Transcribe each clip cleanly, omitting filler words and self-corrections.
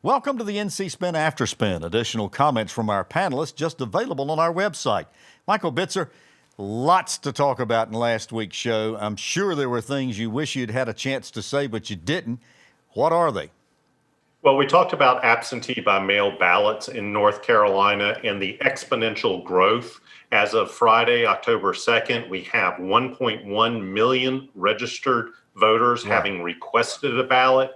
Welcome to the NC Spin After Spin. Additional comments from our panelists just available on our website. Michael Bitzer, lots to talk about in last week's show. I'm sure there were things you wish you'd had a chance to say, but you didn't. What are they? Well, we talked about absentee by mail ballots in North Carolina and the exponential growth. As of Friday, October 2nd, we have 1.1 million registered voters having requested a ballot.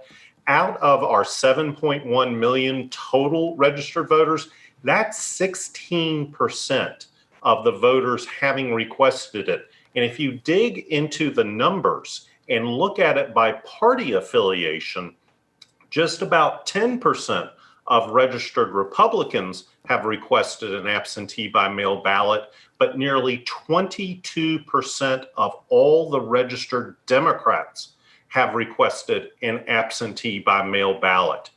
Out of our 7.1 million total registered voters, that's 16% of the voters having requested it. And if you dig into the numbers and look at it by party affiliation, just about 10% of registered Republicans have requested an absentee by mail ballot, but nearly 22% of all the registered Democrats have requested an absentee by mail ballot.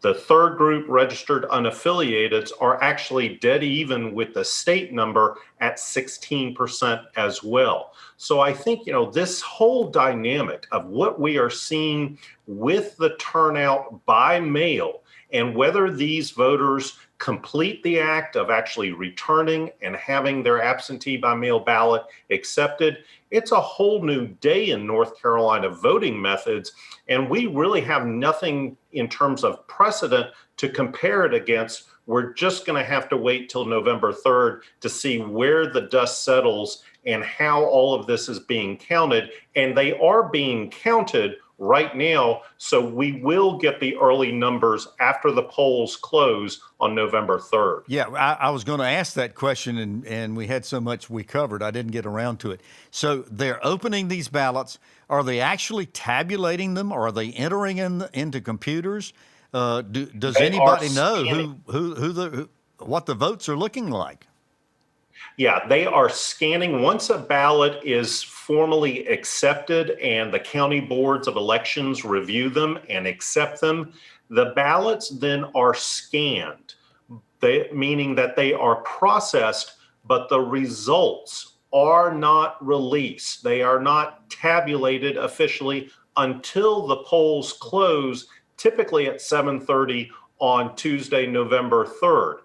The third group, registered unaffiliateds, are actually dead even with the state number at 16% as well. So I think, this whole dynamic of what we are seeing with the turnout by mail and whether these voters complete the act of actually returning and having their absentee by mail ballot accepted, it's a whole new day in North Carolina voting methods. And we really have nothing in terms of precedent to compare it against. We're just going to have to wait till November 3rd to see where the dust settles and how all of this is being counted. And they are being counted right now, so we will get the early numbers after the polls close on November 3rd. Yeah, I was going to ask that question, and we had so much we covered, I didn't get around to it. So they're opening these ballots. Are they actually tabulating them? Or are they entering into computers? Does anybody know what the votes are looking like? Yeah, they are scanning. Once a ballot is formally accepted and the county boards of elections review them and accept them, the ballots then are scanned, meaning that they are processed, but the results are not released. They are not tabulated officially until the polls close, typically at 7:30 on Tuesday, November 3rd.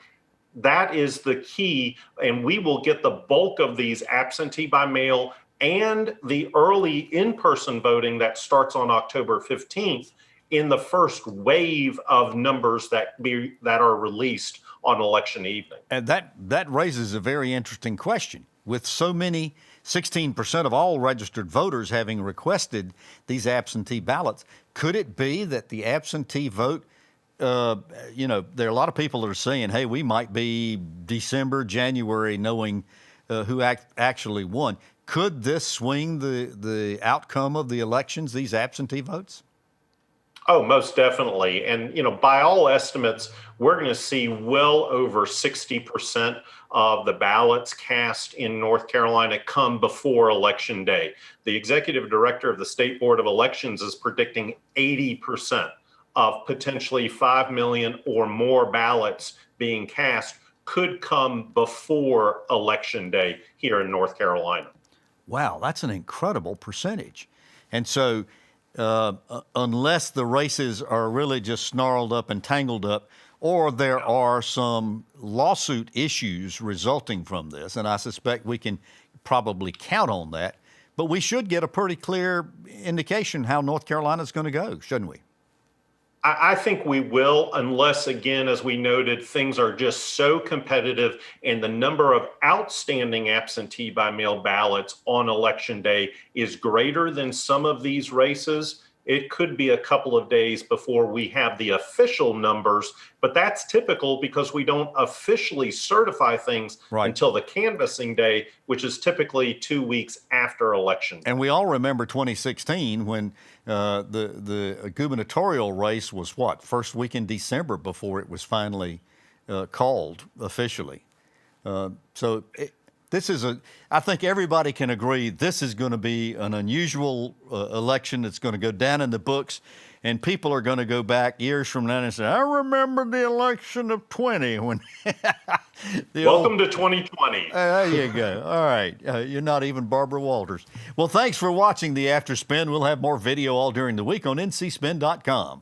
That is the key, and we will get the bulk of these absentee by mail and the early in-person voting that starts on October 15th in the first wave of numbers that are released on election evening. And that raises a very interesting question. With so many, 16% of all registered voters having requested these absentee ballots, could it be that the absentee vote, there are a lot of people that are saying, hey, we might be December, January, knowing who actually won. Could this swing the outcome of the elections, these absentee votes? Oh, most definitely. And, by all estimates, we're going to see well over 60% of the ballots cast in North Carolina come before Election Day. The executive director of the State Board of Elections is predicting 80% of potentially 5 million or more ballots being cast could come before Election Day here in North Carolina. Wow, that's an incredible percentage. And so unless the races are really just snarled up and tangled up, or there are some lawsuit issues resulting from this, and I suspect we can probably count on that, but we should get a pretty clear indication how North Carolina is going to go, shouldn't we? I think we will, unless, again, as we noted, things are just so competitive and the number of outstanding absentee by mail ballots on Election Day is greater than some of these races. It could be a couple of days before we have the official numbers, but that's typical because we don't officially certify things until the canvassing day, which is typically 2 weeks after election. And we all remember 2016 when the gubernatorial race was first week in December before it was finally called officially. I think everybody can agree this is going to be an unusual election that's going to go down in the books, and people are going to go back years from now and say, I remember the election of 20 when Welcome to 2020. There you go. All right. You're not even Barbara Walters. Well, thanks for watching the After Spin. We'll have more video all during the week on ncspin.com.